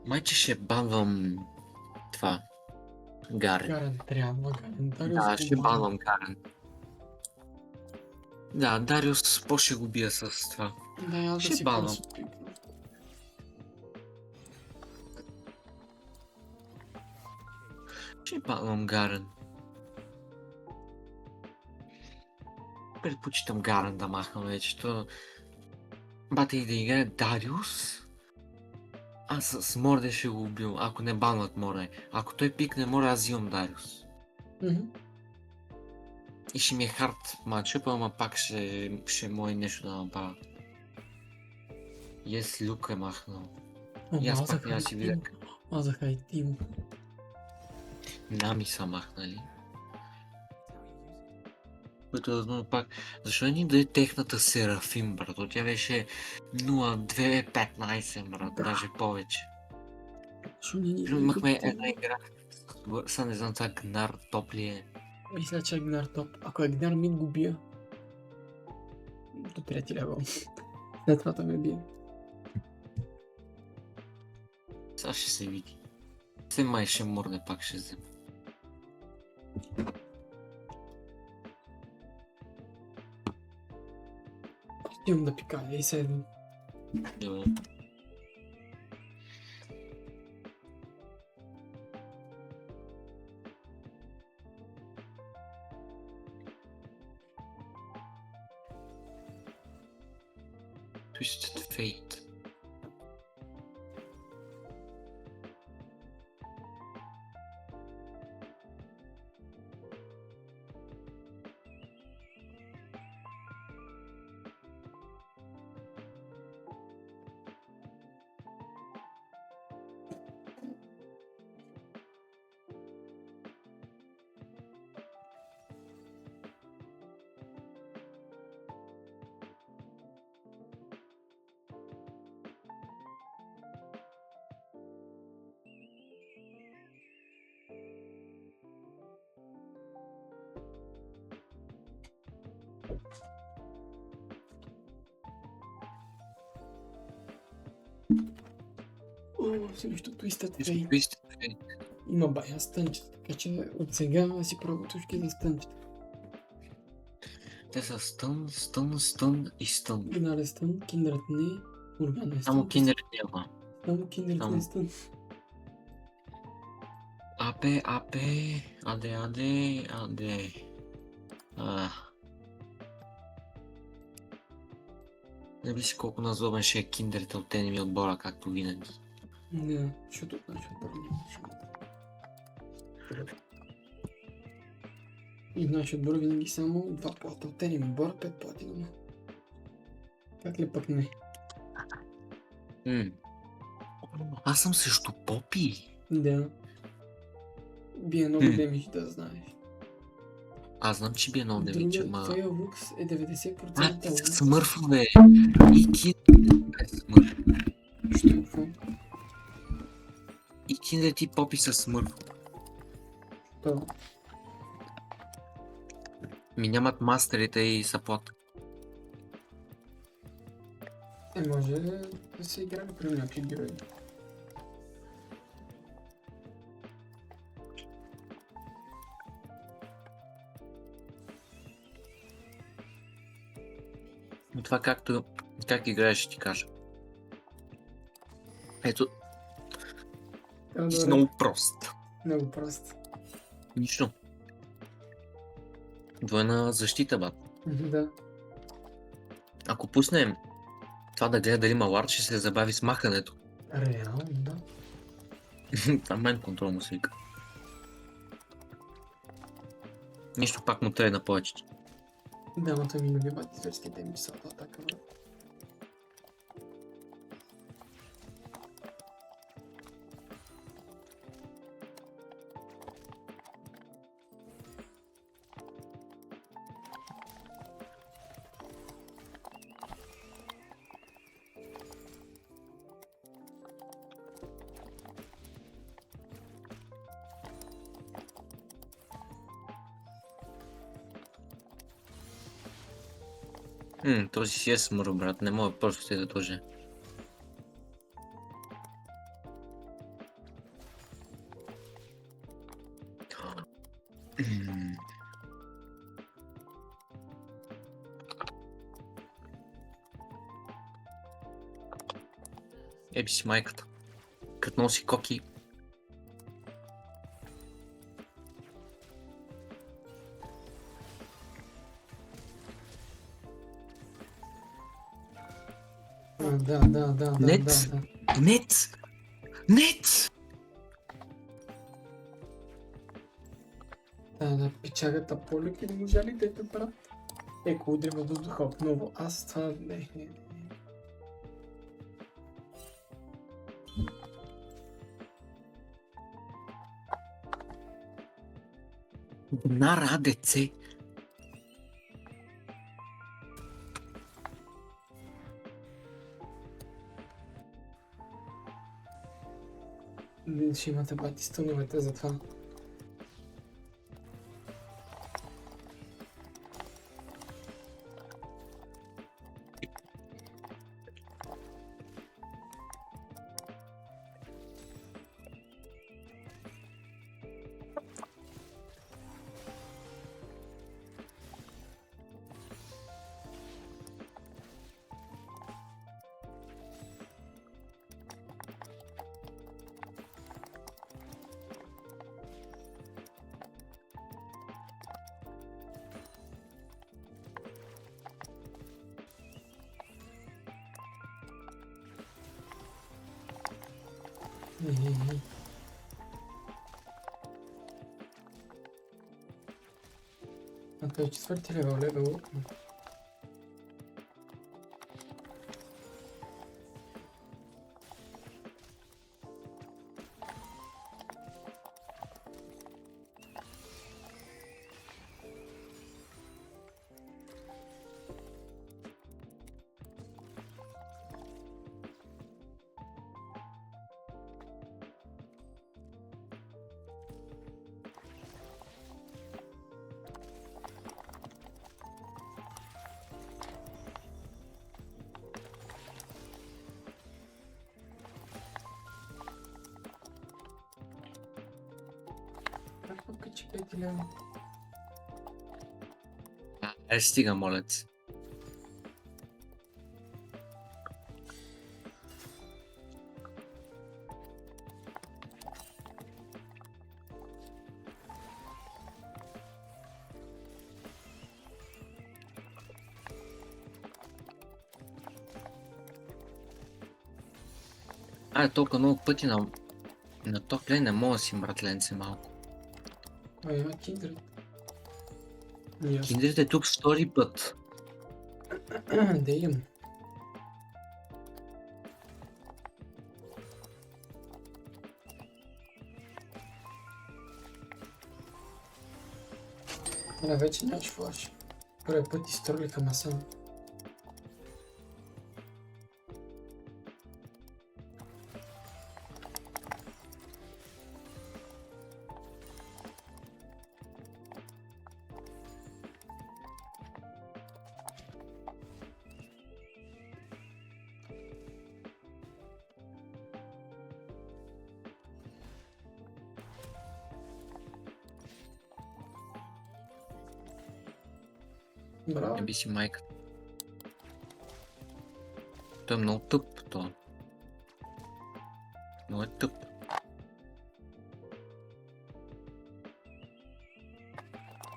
Майче ще банвам това. Гарен. Гарен трябва, Гарен. Да, ще банвам Гарен. Да, Дариус, по ще го бия с това. Да, аз да Ще си банвам. Ще банвам Гарен. Предпочитам Гарен да махам вече. Бате и да играе Дариус. Аз с Морде ще го убил, ако не банват Морде. Ако той пикне Морде, аз взимам Дариус. И ще ми е хард матчъп, ама пак ще може нещо да направя. Yes, Люк е махнал. И аз пак няма си видя. Мазаха и Тим. Нами са махнали. Което възможно пак. Защо ни даде техната Серафим, брато? Тя беше 0-2-15, брат, даже повече. Имахме една игра. Сега не знам, това Гнар топ ли е. Мисля, че е Гнар топ. Ако е Гнар мид го бия. До 3 левел. След това да ме бие. Сега ще се види. Все май ще морне, пак ще взема. Имам да пикая и седем. Добре. Twisted Fate. Срещу Twisted Twisted Fate. Fate. Има бая стънчета, така че от сега си пробва точки за стънчета. Те са стън и стън. Гнар е стън, Киндред не, Урган е стън. Само Киндер няма. Само Киндред не е стън. Аде. Не би си колко назлобен ще е Киндерите от енеми отбора, както винаги. Не, защото от нашия отбор нямаше. И в нашия отбор винаги само 2 плата от енеми отбора, 5 плати дома. Как ли пък не? Аз съм срещу Попи. Да. Бие много демидж, да знаеш. Аз знам, че бие много демидж, ама... Твоя лукс е 90% лукс. Смърфове! И Киндер е смърф. Що? И Киндер и Попи са смърф. То. Ми нямат мастерите и сапот. Може да се играе при някакви герои. Но това как играеш, ще ти кажа. Ето, ти си много прост. Много прост. Нищо. Двойна защита, бат. Да. Ако пуснем това да гледа дали има лард, ще се забави с махането. Реално, да. Там мен контрол му свика. Нищо пак му трябва на повече. Да, но той ми любива зверските ми са атака. Този си е смърв, брат, не мога просто да дължа. Еби си майката. Като носи коки. Да. Нет! Нет! Нет! Да, печагата полюк и не можа ли да брат? Еко удря във въздуха отново. Аз това не. На деце. Ще имате бати стъновете за това. А той е четвърти левел. Как покачи 5 лева? Стига, моля ти. Толкова много пъти на топ плей не мога да си мратленце малко. Кой има Kindred? Киндерът е тук втори път. Да имам. Вече нямаш флаш. Първи път изтърли към Асан. Браво. Еби си майката. Той е много тъп, то. Много е тъп.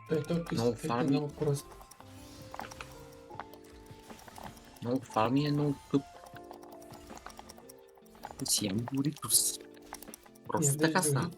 Той толкова Много изпитва фарми. много просто. Много фарми е много тъп. Си ям Доритос. Просто така става.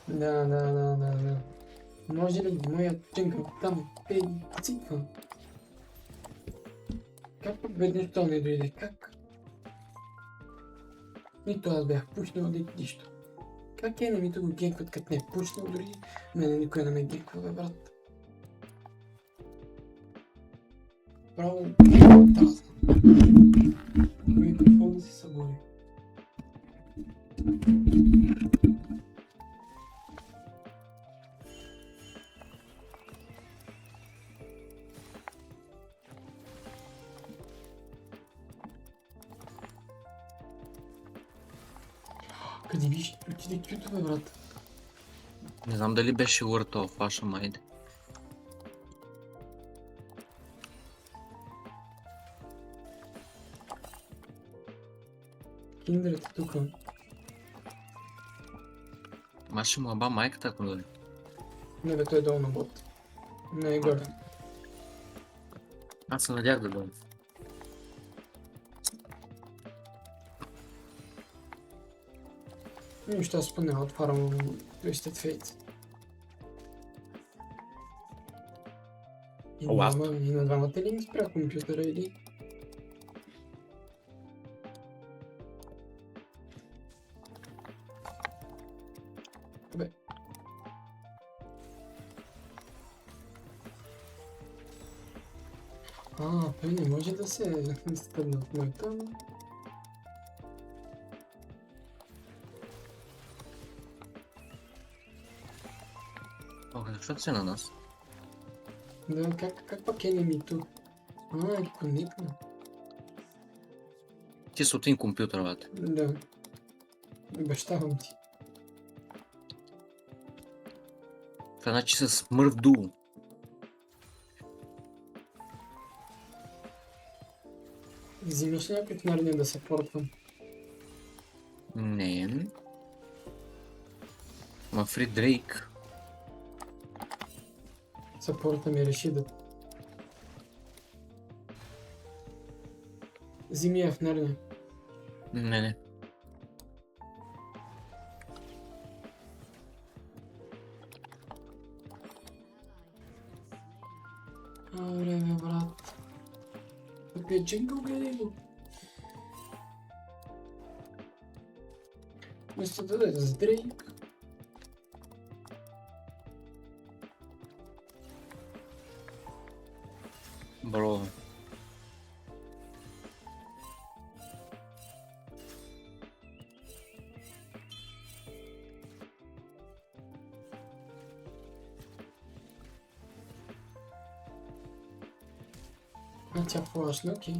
Да. Може ли моят джънгъл там циква? Как пък веднъж то не дойде? Как? Нито аз бях пушнал, нищо. Как енемито го генкват, като не е пушнал дори? Мене никой не ме генква, бе, брат. Право, тази. Кой какво да си събори? Ти кюто, бе, брат. Не знам дали беше Word of ваша майде. Киндерът е тук. Маше му аба майката, ако дойде. Не, бе, той е долу на бот. Не е горе. Аз се надях да дойде. Нищо, аз поне отварям Twisted Fate. И на двамата ли ми спря компютъра или? Бе. Той не може да се стъдне от моята. Защо си на нас? Да, как пак е ми тук? Конекна. Ти си от един компютър, бате. Да. Обещавам ти. Това значи с смърв дул. Взимаш ли някой в Нарния да се портвам? Не. Ма Фри Дрейк. Съпорта ми реши да... Взими я в Нарния. Не. Време, брат. Тук е джингъл, гледай го. Вместо да даде с Дрейк. Бро. Тя флашна, окей.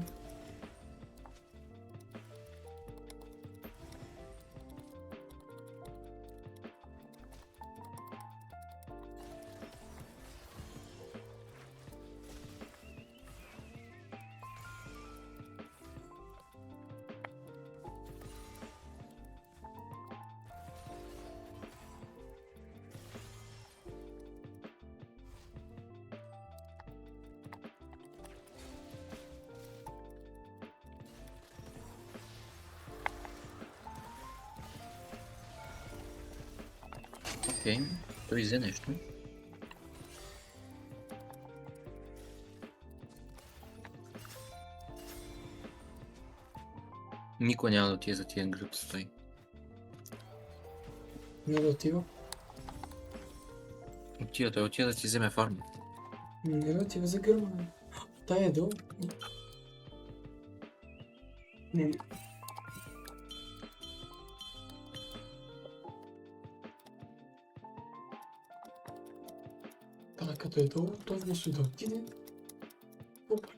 Окей, той взе нещо. Никой няма да отиде за тия гръб стои. Не да отива. Той отида да ти вземе фарма. Не да отива за гърба. Тая е долу. Не. Тая като е долу, той вместо да отиде. Опа.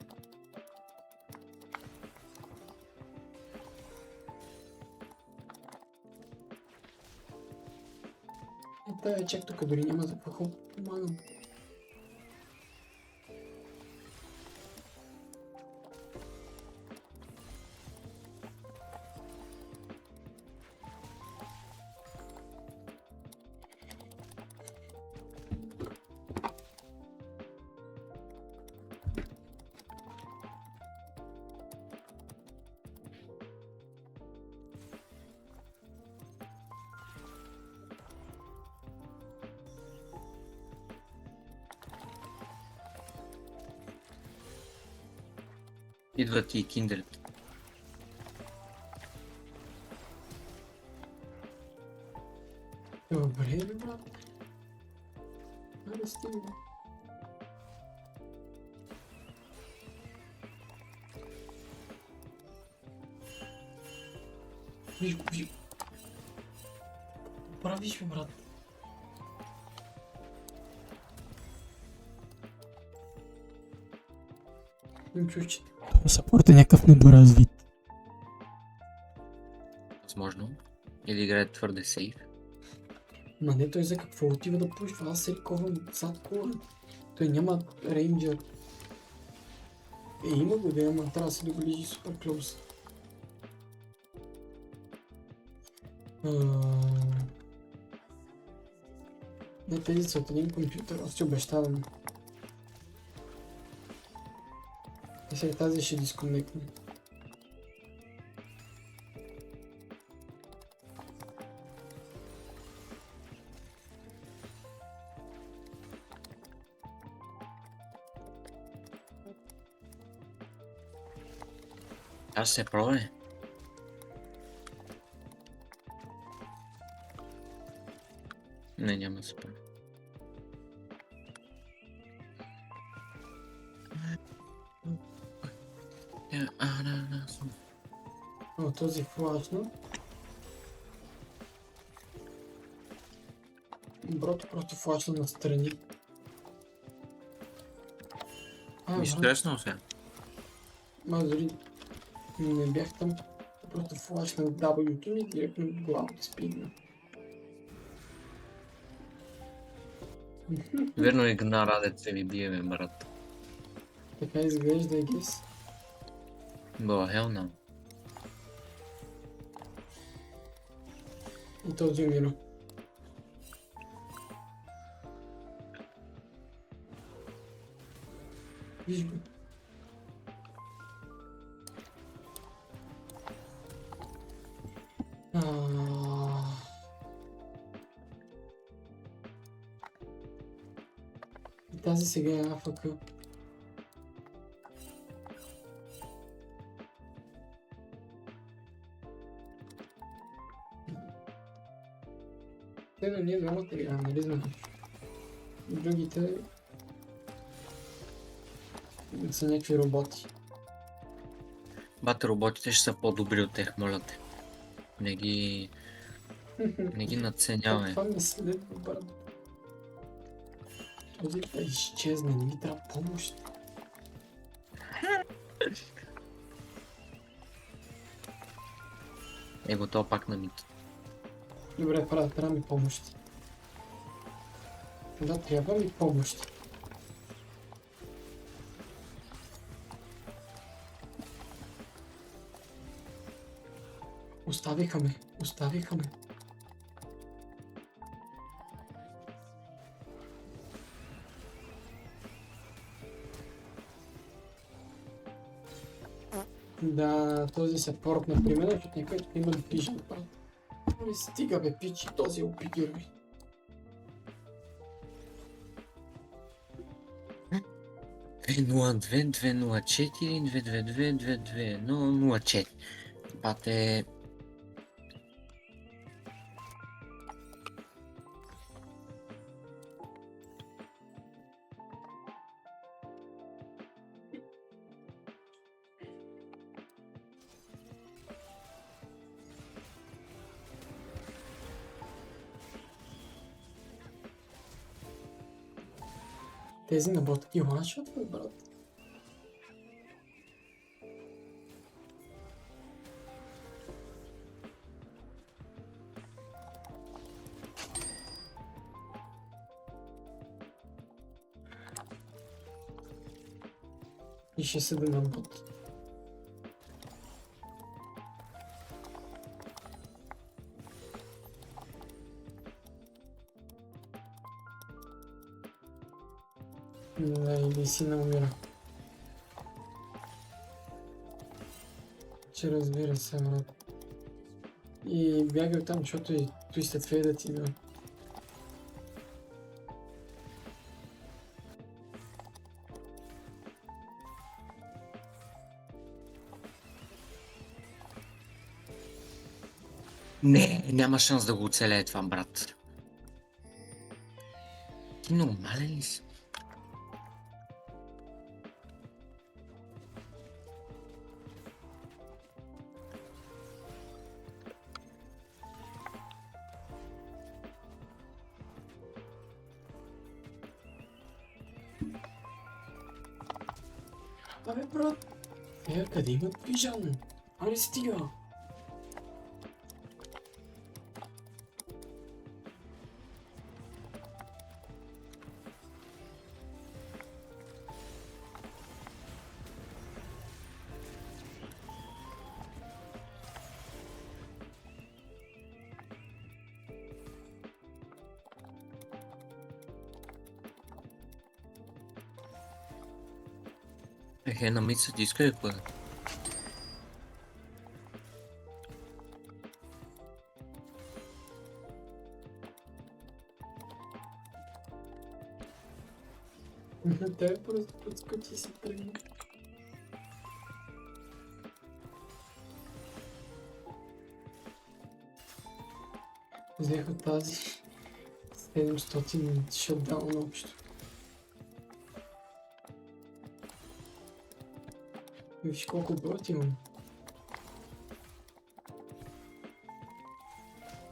Тая е чак тук, дори няма за какво помагам. Идват и киндерите. Добре, бе, брат. Айде стигне. Виж го, виж го. Правиш, бе, брат. Им чуш, че това съпорт е някакъв недоразвит. Възможно. Или играе твърде сейф. Ма не, той за какво отива да пушва? Аз се риковам зад кола. Той няма рейнджер. Има го да има, трябва да се доближи супер клоус. Не, тези са от един компютър, аз ти обещавам. И сега тази ще дисконектне. Аз се пробвай. Не, няма да се пробвай. О, този флашна. Брото просто флашна настрани. Нищо лесно сега. Ма дори не бях там. Просто флашна в W-то ми директно в главата спигна. Верно игнара деца ви биеме, брат. Така изглежда, гес. Била хелна. И този умира. Виж го. И тази сега е АФК. Но ние двамата играем, нали знаеш? Другите са някакви роботи. Бате, роботите ще са по-добри от тех, моля те. Не ги надценявай. Това ме следва, брат. Този да изчезне, не ми трябва помощ. Его то пак на мит. Добре, трябва ми помощ. Да, трябва ми помощ. Оставиха ме. Да, този се портна при мен, защото някой има вижен брат. Не стига бе, пичи, този опигер ми. Две 204 222 221 04. Бате. Тези на бота ги ланшот, бе, брат. И ще седа на бот. Да, или си намира. Че разбира се, брат. И бягай там, защото и Twisted Fate ти да. Не, няма шанс да го оцелее това, брат. Ти нормален ли си? Абе, брат. Къде имат вижан? Али стига. Една мица ти иска ли какво да? Те просто подскочи си тръгна. Взех от тази 700 шатдаун общо. Виж колко брод имам.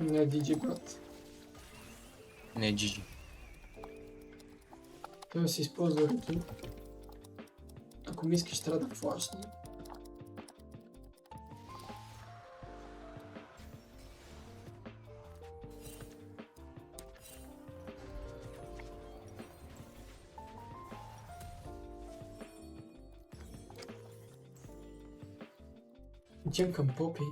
Не, DJ брат. Не, GG. Той се използва руки. Ако ми искаш, трябва да флашни. Отивам към Попи.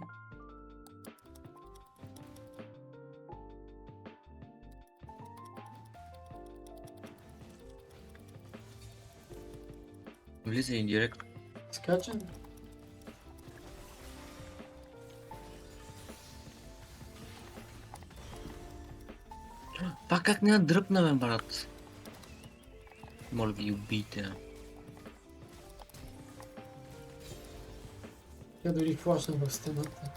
Влиза и директно. Скачам. Пак как не я дръпна, бе, брат? Моля ви, убийте. Я дори флашна в стената.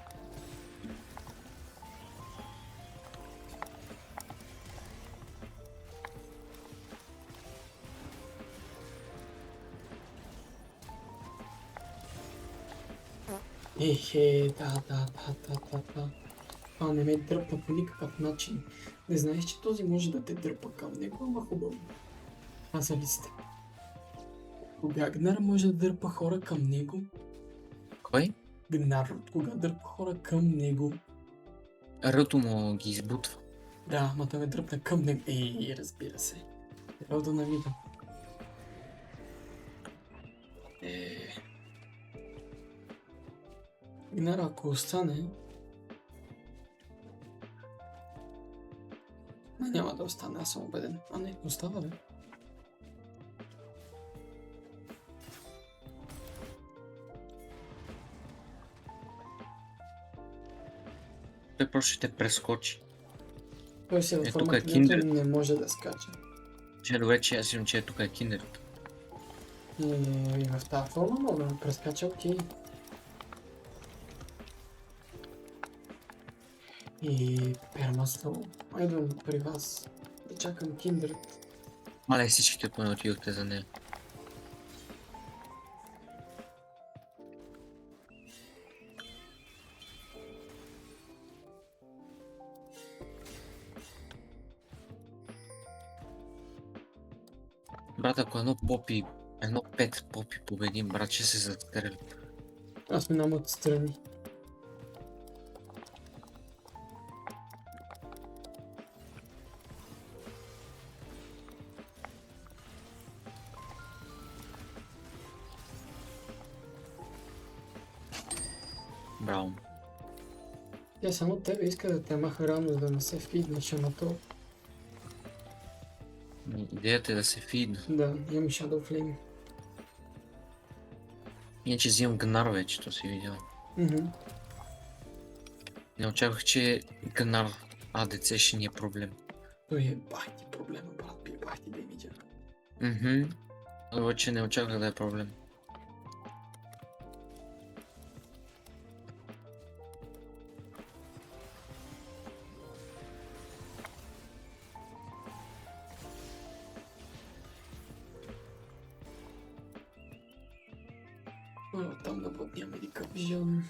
Да. Това не ме дърпа по никакъв начин. Не знаеш, че този може да те дърпа към него, ама хубаво. Това зависите. Кога Гнар може да дърпа хора към него? Кой? Гнар, кога дърпа хора към него? Ръто му ги избутва. Да, ма той ме дръпна към него. Разбира се. Трябва да навида. Гнар, ако остане... Няма да остане, аз съм убеден. А не, остава, бе. Той просто ще те прескочи. Той си във Тук е формата, Kindred. не може да скача. Че добре, че аз имам, че тук е киндерът. И в тази форма мога да прескача, окей. И пермастъл, идвам при вас да чакам Kindred. Мале, всичките поне отидохте за нея. Брат, ако едно 5 попи победим, брат, ще се застрели. Аз минам отстрани. Браво. Тя само тебе иска да те маха рано, за да не се фиднеш, ама то... Идеята е да се фидна. Да, имам Shadow Flame. Иначе взимам Гнар вече, то си видял. Не очаквах, че Гнар АДЦ ще ни е проблем. Той е бахти проблема, брат, би бахти демиджа. Обаче не очаквах да е проблем. Там на бот няма никакъв виждам.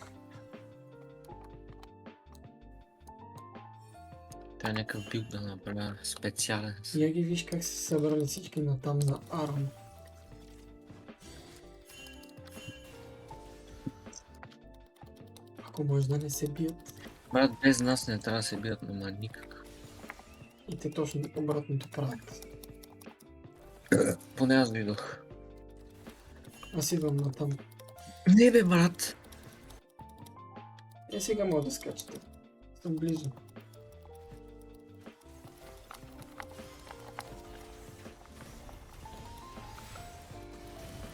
Трябва някакъв билд да направя специален. Я ги виж как се събрали всички на там за Арм. Ако може да не се бият. Брат, без нас не трябва да се бият, но никак. И те точно обратното правят. Поне аз видох. Аз идвам на там. Не бе, брат! Сега мога да скачате. Съм близо.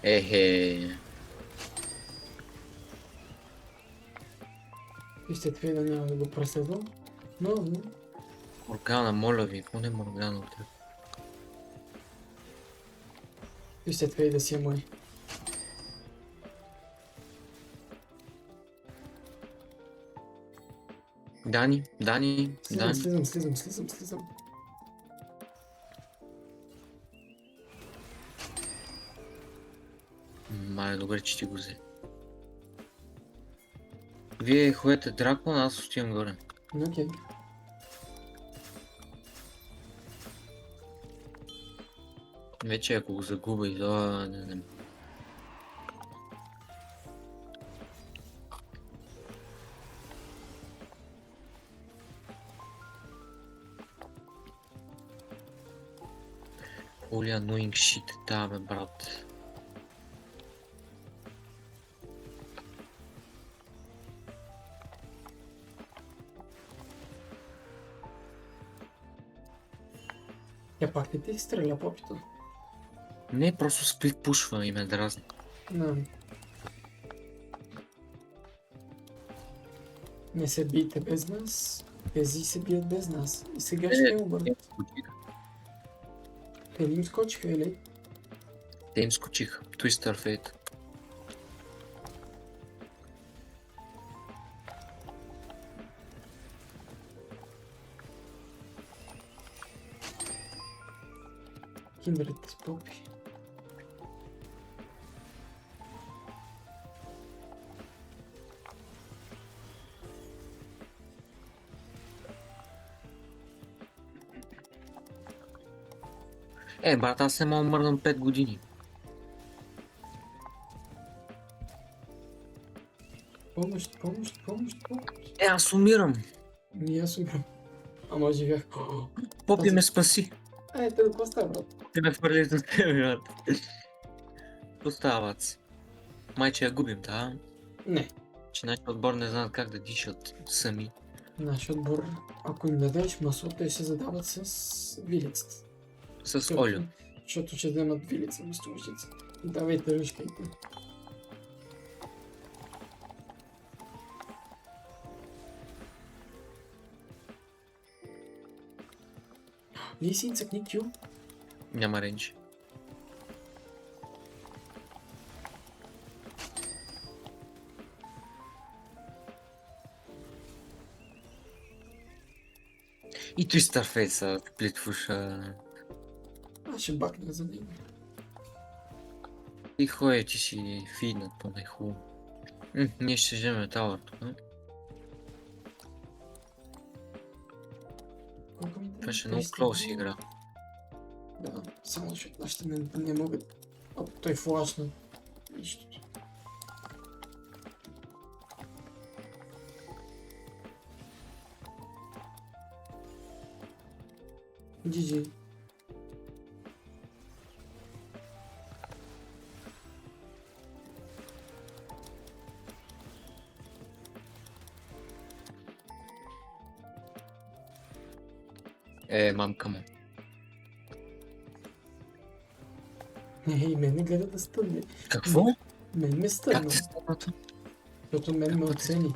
Ехе. Вижте, Твейда няма да го преследвам. Но, Моргана, моля ви, поне Моргана от теб. вижте, Твейда си е мой. Дани, Дани, Дани. Слизам. Мале, добре, че ти го взе. Вие ходете дракон, аз отивам горе. Окей. Вече ако го загубя и не знам. Holy annoying shit, да бе, брат. Я пак не ти стреля попито. Не, просто сплит пушва и ме дразни. Да. Не се бийте без нас. Тези се бият без нас. И сега ще ме обърнат. Те ли им скочиха, или? Те им скочиха. Twister Fate. Хиндрите с попи. Брат, аз не мога да мърдам 5 години. Помощ. Аз умирам. И аз умрам. Ама живях. Попи Този- ме спаси. Те да коста, брат. Те ме хвърли до тебе, брат. Остават се. Майче я губим, да? Не. Че нашия отбор не знаят как да дишат сами. Наш отбор, ако им дадеш масло, те се задават с вилицата. С олио. Защото ще вземат вилица вместо лъжица. Давайте ръжкайте. Лисин, цъкни Q. Няма ренч. И Twister Fate са плитвуша. Аз ще бакна за него. И хоя, ти си фиднат по-най-хубаво. Ние ще вземем тавър тук. Колко ми Това ще е трябва? много 300 клоус долара. игра. Да, само защото нашите не могат. Той флашна. Нищо. GG. Мамка му. И мен не гледа да стъдне. Какво? Мен ме Как стъдна, ти стана това? защото мен ме Какво ти оцени.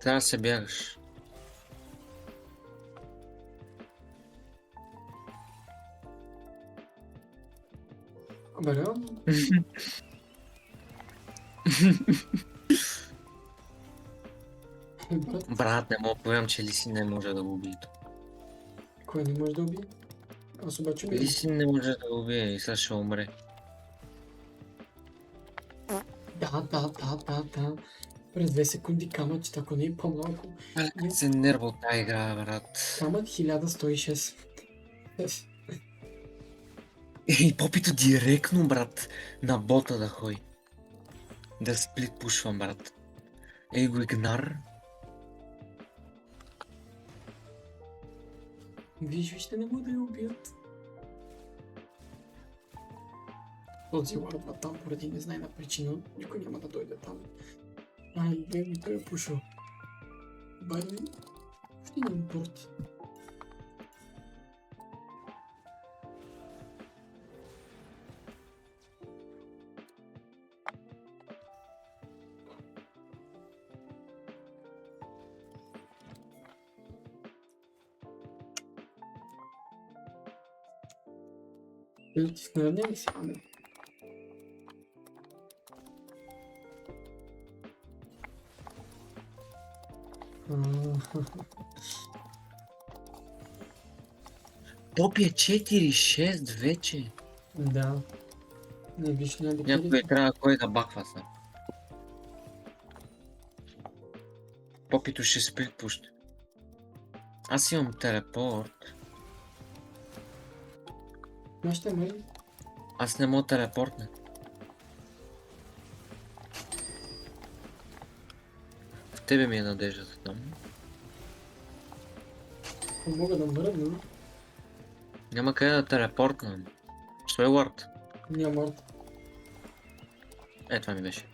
Трябва да се бягаш. Абе, реално? Брат, Брат, не мога да повярвам, че Лисин не може да го убие. кой не може да убие? Аз обаче убия. Лисин не може да го убие и сега ще умре. Да. През 2 секунди камъчета, ако не и по-малко. Как се нерва от тази игра, брат. Камък 1106. И попито директно, брат, на бота да ходи. Да сплит пушвам, брат. Го игнар. Вижте, не могат да я убият. Този ларва там поради незнайна причина, никой няма да дойде там. Беби, той е пушил. Байде, още един порт. Или ти снарядня ли си? Не. Попи е 4-6 вече. Да. Не виж някъде Някой кирите. трябва кой да баква са. Попито ще спи пуща. Аз имам телепорт. Знаеш ще има ли? Аз не мога телепортна. В тебе ми е надеждата там. Не мога да мръдна. Няма къде да телепортнам. Що е лорд? Няма арт. Е, това ми беше.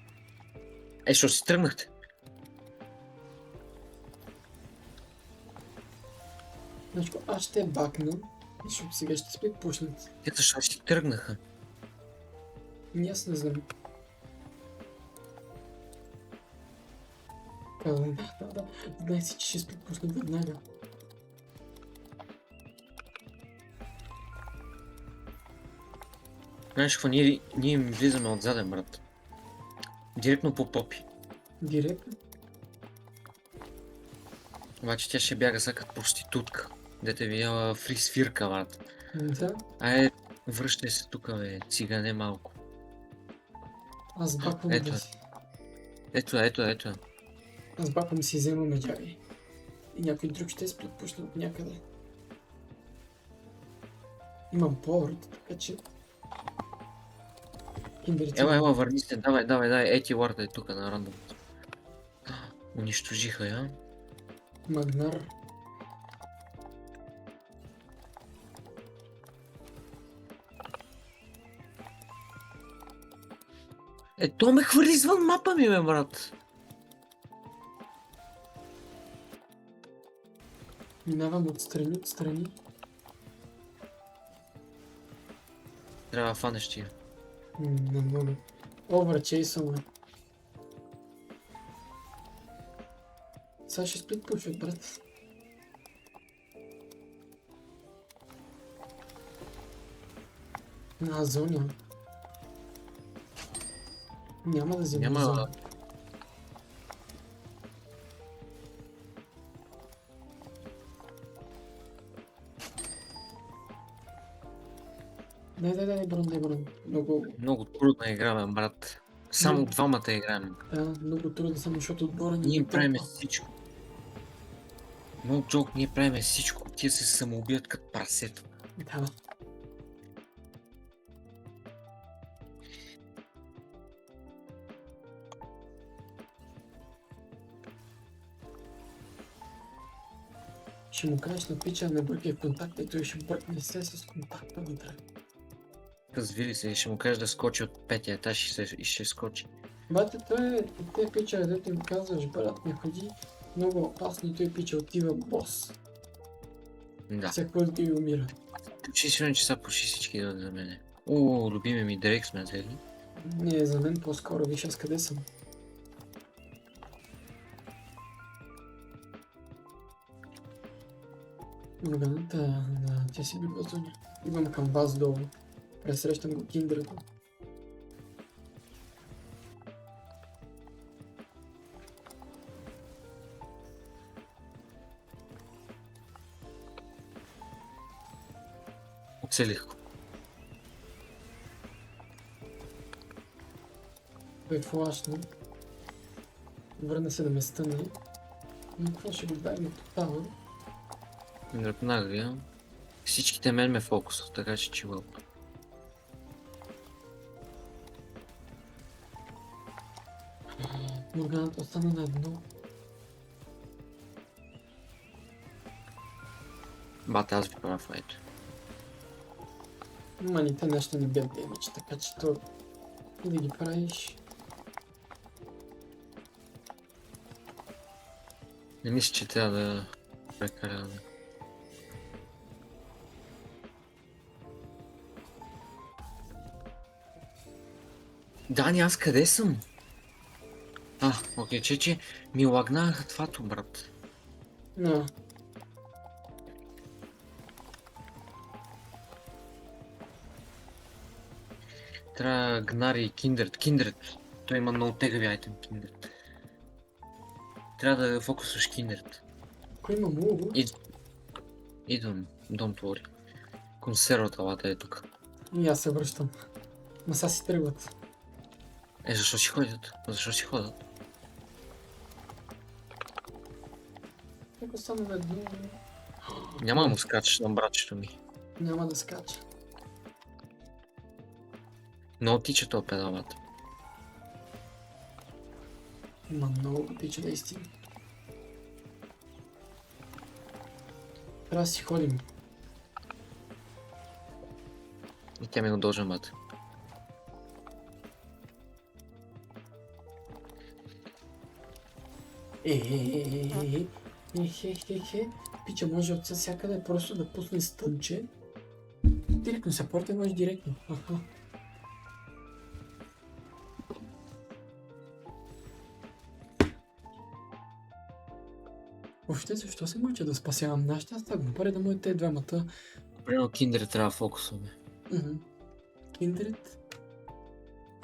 Е, що си тръгнахте? Значи, аз ще бакна, защото сега ще спи пушнат. Те защо си тръгнаха? И аз не знам. Да. Знаех си, че ще спи пуснат веднага. Знаеш какво, ние им влизаме от заден, брат. Директно по попи. Директно. Обаче тя ще бяга са като проститутка. Дете видяла фри свирка, брат. Да. Ай, връщай се тук, бе, цигане малко. Аз баквам Ето да е. си. Ето. Аз баквам си взема медяги. И някой друг ще спи пусна от някъде. Имам повод, така че... Киндерите... Ела, върни се, давай, ети варда е тук на рандом. Унищожиха я. Магнар. Е, то ме хвърли извън мапа ми, бе, брат. Минавам отстрани. Трябва да фанеш тия. Не мога. Овърчейсваме. Сега ще сплит пушат, брат. На зоня. Няма да взема Няма- зона. Дай, Брон. Много трудна игра, бе, брат. Само Много. двамата играем. Да, много трудно, само защото отбора ни Ние им го правим търпа. всичко. No joke, ние правим всичко. Тия се самоубият като прасето. Да. Ще му кажеш на пича, не бъркай в контакта и той ще бъркне се с контакта вътре. Развили се, ще му кажеш да скочи от петия етаж и ще скочи. Бате, те пича, дето им казваш, брат, не ходи, много опасно и той пича отива бос. Да. Всяко и умира. Почти сигурен, че са почти всички идват за мене. О, любиме ми Дрейк сме взели. Не, за мен по-скоро, виж аз къде съм. Органата на тя си бива зоня. Идвам към вас долу. Пресрещам го киндрата. Оцелих го. Той флашна. Върна се на места ми. Но какво ще го дадем тотално? Дръпнах ви, а? Всичките мен ме фокусват, така че чивал. Морганата остана на едно. Бата, аз ви правя файт. Маните нещо не бят демидж, така че то... И да ги правиш... Не мисля, че трябва да прекараме. Дани, аз къде съм? Окей, че ми лагнаха твато, брат. No. Трябва Гнари и Киндред. Киндред. Той има много тегави айтем, Киндред. Трябва да фокусваш Киндред. Кой има много? Идвам, don't worry. Консервата лата е тук. И аз се връщам. Ма сега си тръгват. Защо си ходят? Защо си ходят? Ако само ведно... Няма да му скачаш на братчето ми. Няма да скача. Много тича този педалът. Има много тича наистина. Трябва да си ходим. И тя ми го дължа, мат. Пича може от всякъде просто да пусне стънче. Директно се порта може директно. Аха. Въобще защо се мъча да спасявам нашите? Аз так добре да му е те двамата. Примерно Киндер трябва да фокусваме. Киндред.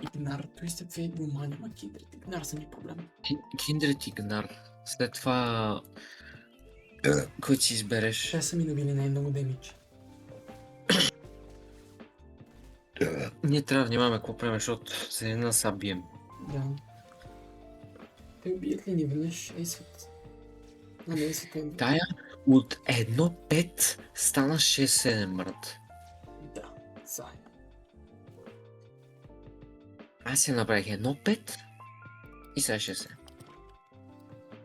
Игнар. Twisted Fate Womania, ма Киндред. Игнар са ни проблем. Киндред и Гнар. След това... Който си избереш? Те са ми набили най-много демидж. Ние трябва да внимаваме какво правим, защото се една са бием. Да. Те убият ли ни веднъж? Ейсват. А, не ейсват е. Тая от 1-5 стана 6-7, брат. Да, заедно. Аз я направих 1-5 и сега 6-7.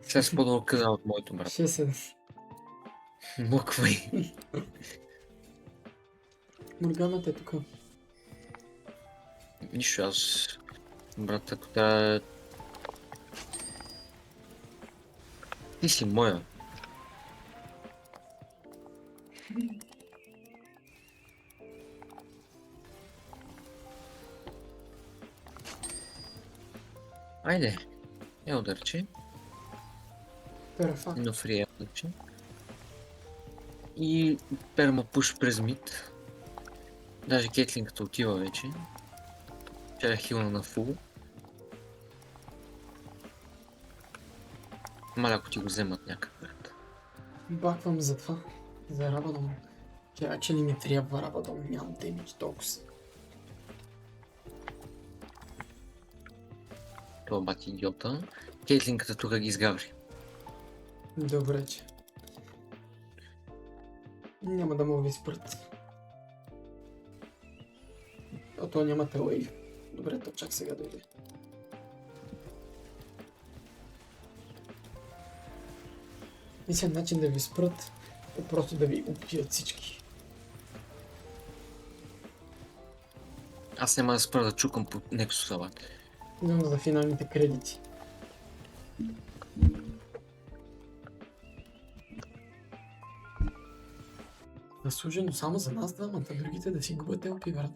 Сега си по-долу каза от моето, брат. 6-7. Мъквай. Морганата е тук. Нищо, аз... Брат, ако трябва... Ти си моя. Айде. Я ударчи. Перфакт. Но фри ударчи. И перма пуш през мид. Даже кетлингата отива вече. Тя е хилна на фул. Маля, ако ти го вземат някак, брат. Баквам за това. За Рабадон. Тя че ли ми трябва Рабадон, нямам демидж толкова. Това бати идиота. Кейтлинката тук ги изгаври. Добре, че. Няма да му ви спрат. А то няма телей. Добре, то чак сега дойде. Мисля, начин да ви спрат е просто да ви убият всички. Аз няма да спра да чукам по Nexus Abad. Идвам за финалните кредити. Заслужено само за нас двамата, другите да си губят елпи, брат.